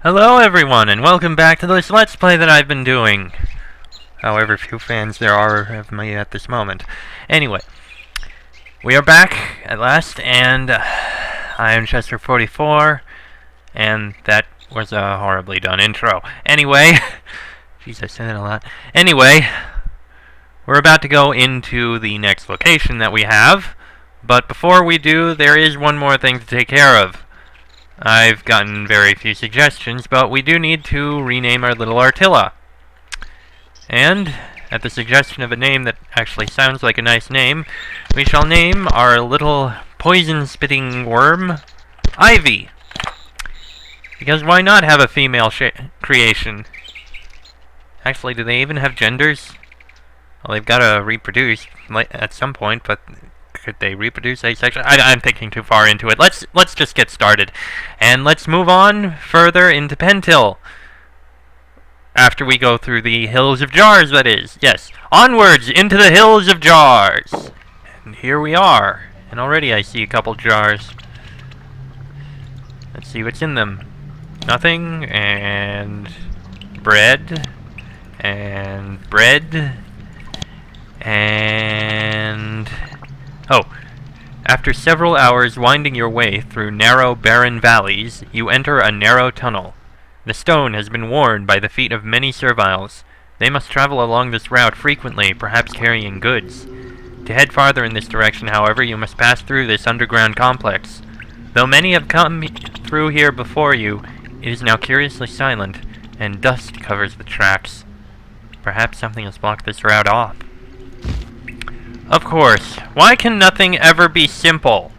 Hello everyone, and welcome back to this Let's Play that I've been doing. However few fans there are of me at this moment. Anyway, we are back at last, and I am Chester44, and that was a horribly done intro. Anyway, jeez, I said that a lot. Anyway, we're about to go into the next location that we have, but before we do, there is one more thing to take care of. I've gotten very few suggestions, but we do need to rename our little Artilla. And, at the suggestion of a name that actually sounds like a nice name, we shall name our little poison-spitting worm Ivy. Because why not have a female creation? Actually, do they even have genders? Well, they've got to reproduce at some point, but could they reproduce asexually? I'm thinking too far into it. Let's just get started, and let's move on further into Pentil. After we go through the Hills of Jars, that is. Yes, onwards into the Hills of Jars. And here we are. And already I see a couple jars. Let's see what's in them. Nothing, and bread, and bread, and... oh, after several hours winding your way through narrow, barren valleys, you enter a narrow tunnel. The stone has been worn by the feet of many serviles. They must travel along this route frequently, perhaps carrying goods. To head farther in this direction, however, you must pass through this underground complex. Though many have come through here before you, it is now curiously silent, and dust covers the tracks. Perhaps something has blocked this route off. Of course. Why can nothing ever be simple?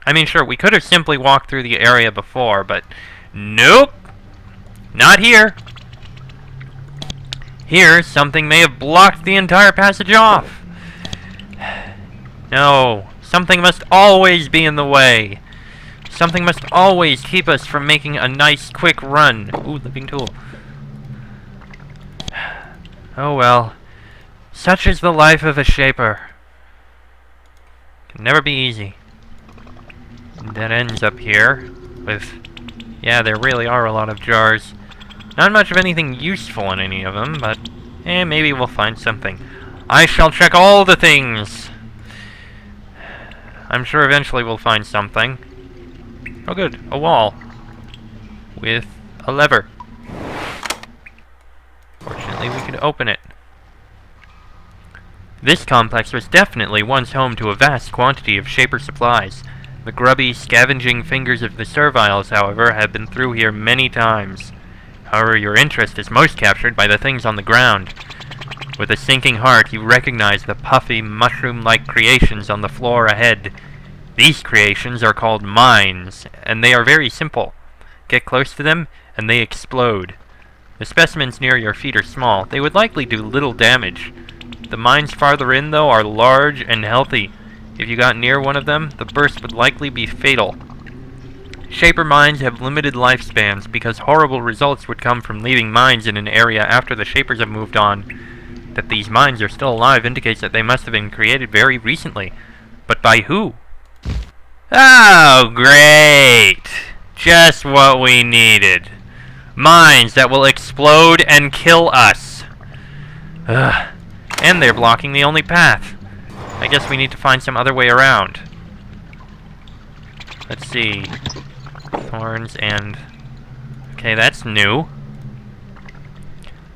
I mean, sure, we could have simply walked through the area before, but nope! Not here! Here, something may have blocked the entire passage off! No, something must always be in the way. Something must always keep us from making a nice, quick run. Ooh, living tool. Oh well. Such is the life of a shaper. Can never be easy. That ends up here with... yeah, there really are a lot of jars. Not much of anything useful in any of them, but... maybe we'll find something. I shall check all the things! I'm sure eventually we'll find something. Oh good, a wall. With a lever. Fortunately, we can open it. This complex was definitely once home to a vast quantity of shaper supplies. The grubby, scavenging fingers of the serviles, however, have been through here many times. However, your interest is most captured by the things on the ground. With a sinking heart, you recognize the puffy, mushroom-like creations on the floor ahead. These creations are called mines, and they are very simple. Get close to them, and they explode. The specimens near your feet are small. They would likely do little damage. The mines farther in, though, are large and healthy. If you got near one of them, the burst would likely be fatal. Shaper mines have limited lifespans because horrible results would come from leaving mines in an area after the Shapers have moved on. That these mines are still alive indicates that they must have been created very recently. But by who? Oh, great! Just what we needed. Mines that will explode and kill us. Ugh. And they're blocking the only path. I guess we need to find some other way around. Let's see. Thorns and... okay, that's new.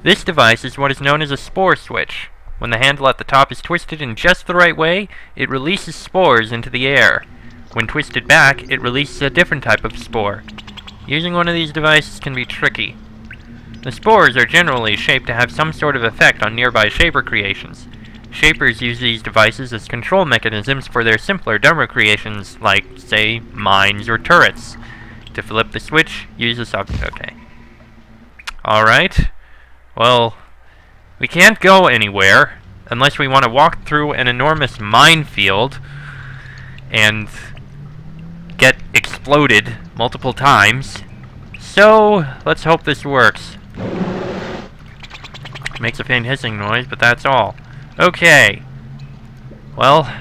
This device is what is known as a spore switch. When the handle at the top is twisted in just the right way, it releases spores into the air. When twisted back, it releases a different type of spore. Using one of these devices can be tricky. The spores are generally shaped to have some sort of effect on nearby shaper creations. Shapers use these devices as control mechanisms for their simpler, dumber creations, like, say, mines or turrets. To flip the switch, use this object. Okay. Alright. Well, we can't go anywhere unless we want to walk through an enormous minefield and get exploded multiple times. So, let's hope this works. Makes a faint hissing noise, but that's all. Okay. Well,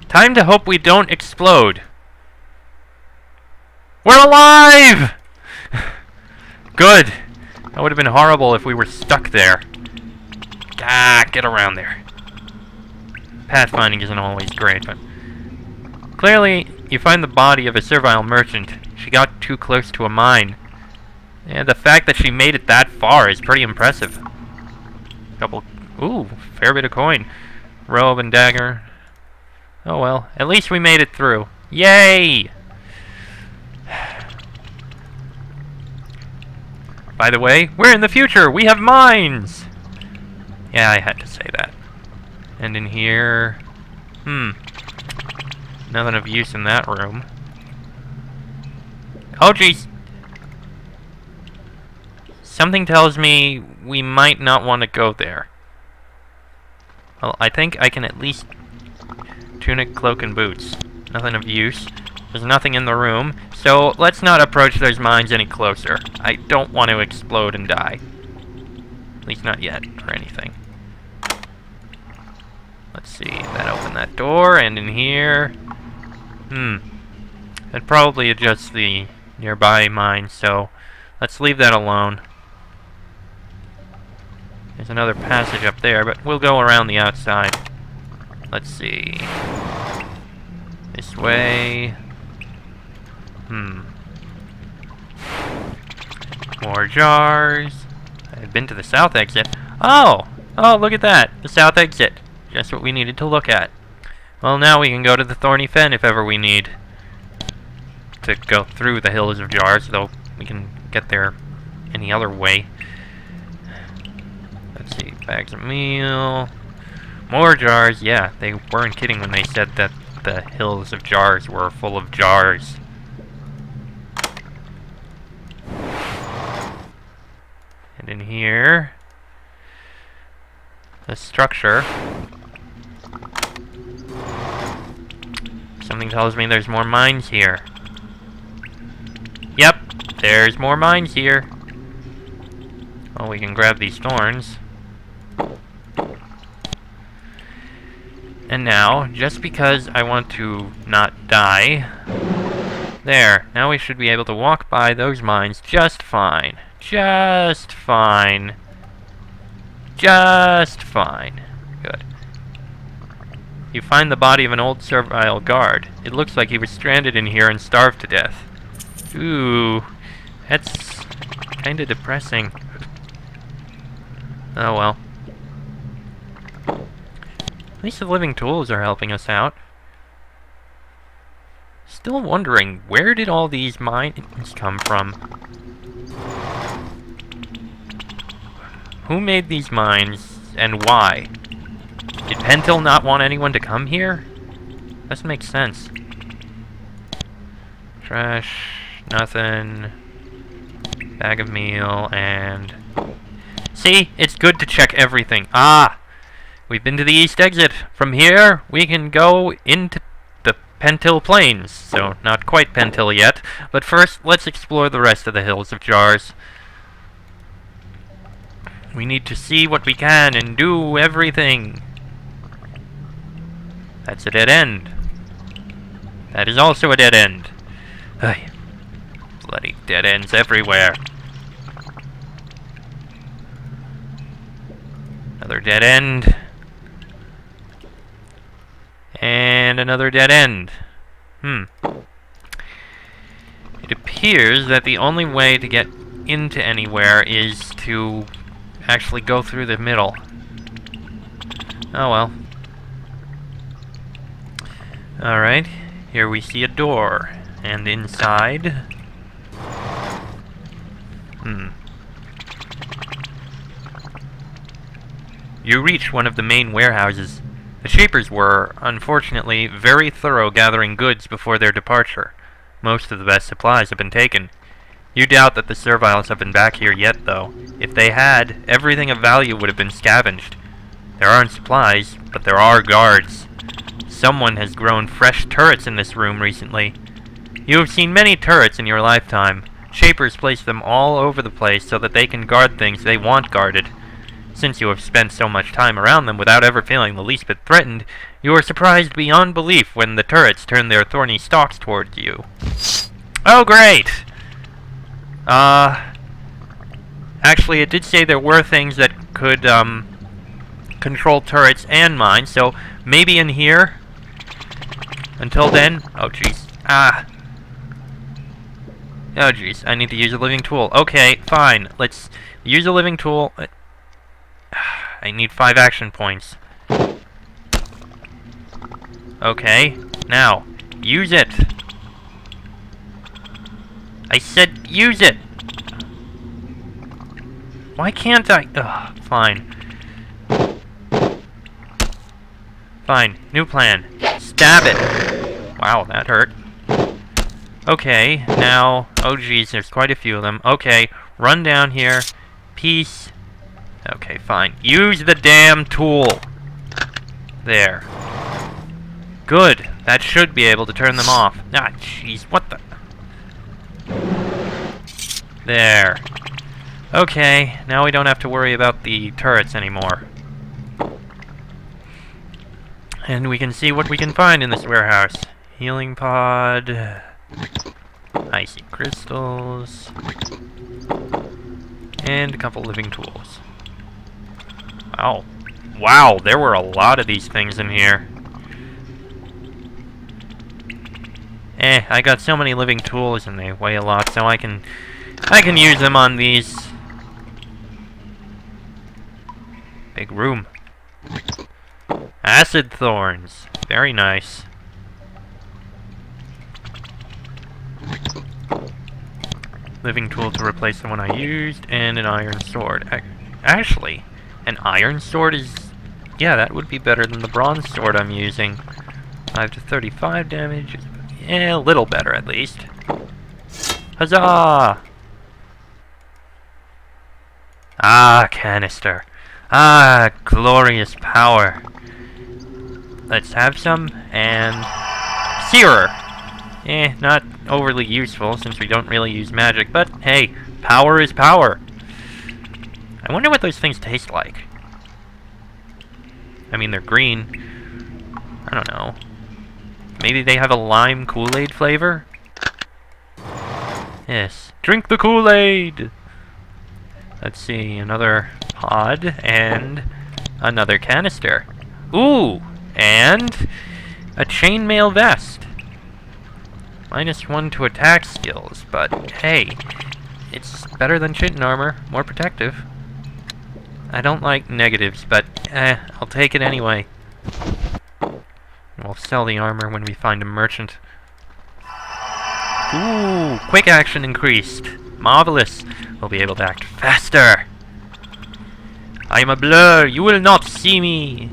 time to hope we don't explode. We're alive! Good. That would have been horrible if we were stuck there. Ah, get around there. Pathfinding isn't always great, but... Clearly, you find the body of a servile merchant. She got too close to a mine. And the fact that she made it that far is pretty impressive. Couple... Ooh, fair bit of coin. Robe and dagger. Oh well, at least we made it through. Yay! By the way, we're in the future! We have mines! Yeah, I had to say that. And in here... Nothing of use in that room. Oh jeez! Something tells me we might not want to go there. Well, I think I can at least... Tunic, cloak, and boots. Nothing of use. There's nothing in the room, so let's not approach those mines any closer. I don't want to explode and die. At least not yet, or anything. Let's see, that opened that door, and in here... That probably adjusts the nearby mine, so let's leave that alone. There's another passage up there, but we'll go around the outside. Let's see. This way. More jars. I've been to the south exit. Oh! Oh, look at that! The south exit. Just what we needed to look at. Well, now we can go to the Thorny Fen if ever we need to go through the Hills of Jars, though we can get there any other way. Let's see, bags of meal. More jars, yeah, they weren't kidding when they said that the Hills of Jars were full of jars. And in here, the structure. Something tells me there's more mines here. Yep, there's more mines here. Well, we can grab these thorns. And now, just because I want to not die... There, now we should be able to walk by those mines just fine. Just fine. Just fine. Good. You find the body of an old servile guard. It looks like he was stranded in here and starved to death. Ooh, that's kinda depressing. Oh well. At least the living tools are helping us out. Still wondering, where did all these mines come from? Who made these mines, and why? Did Pentil not want anyone to come here? Doesn't make sense. Trash, nothing. Bag of meal, and... See? It's good to check everything. Ah! We've been to the east exit. From here, we can go into the Pentil Plains. So, not quite Pentil yet. But first, let's explore the rest of the Hills of Jars. We need to see what we can and do everything. That's a dead end. That is also a dead end. Ay, bloody dead ends everywhere. Another dead end. And another dead end. It appears that the only way to get into anywhere is to actually go through the middle. Oh well. Alright, here we see a door. And inside... You reach one of the main warehouses. The Shapers were, unfortunately, very thorough gathering goods before their departure. Most of the best supplies have been taken. You doubt that the Serviles have been back here yet, though. If they had, everything of value would have been scavenged. There aren't supplies, but there are guards. Someone has grown fresh turrets in this room recently. You have seen many turrets in your lifetime. Shapers place them all over the place so that they can guard things they want guarded. Since you have spent so much time around them without ever feeling the least bit threatened, you are surprised beyond belief when the turrets turn their thorny stalks towards you. Oh, great! Actually, it did say there were things that could, control turrets and mines, so maybe in here. Until then... Oh, jeez. Ah. Oh, jeez. I need to use a living tool. Okay, fine. Let's use a living tool. I need 5 action points. Okay. Now, use it. I said use it! Why can't I? Ugh, fine. Fine, new plan. Stab it! Wow, that hurt. Okay, now... Oh geez, there's quite a few of them. Okay, run down here. Peace. Okay, fine. Use the damn tool! There. Good. That should be able to turn them off. Ah, jeez, what the... There. Okay, now we don't have to worry about the turrets anymore. And we can see what we can find in this warehouse. Healing pod... Icy crystals... And a couple living tools. Wow. Wow, there were a lot of these things in here. I got so many living tools and they weigh a lot, so I can use them on these. Big room. Acid thorns. Very nice. Living tool to replace the one I used, and an iron sword. Actually, an iron sword is... Yeah, that would be better than the bronze sword I'm using. 5 to 35 damage. Yeah, a little better at least. Huzzah! Ah, canister. Ah, glorious power. Let's have some, and... Searer! Not overly useful, since we don't really use magic, but hey, power is power! I wonder what those things taste like. I mean, they're green. I don't know. Maybe they have a lime Kool-Aid flavor? Yes. Drink the Kool-Aid! Let's see, another pod, and another canister. Ooh! And a chainmail vest. -1 to attack skills, but hey, it's better than chitin armor, more protective. I don't like negatives, but I'll take it anyway. We'll sell the armor when we find a merchant. Ooh, quick action increased. Marvelous. We'll be able to act faster. I am a blur. You will not see me.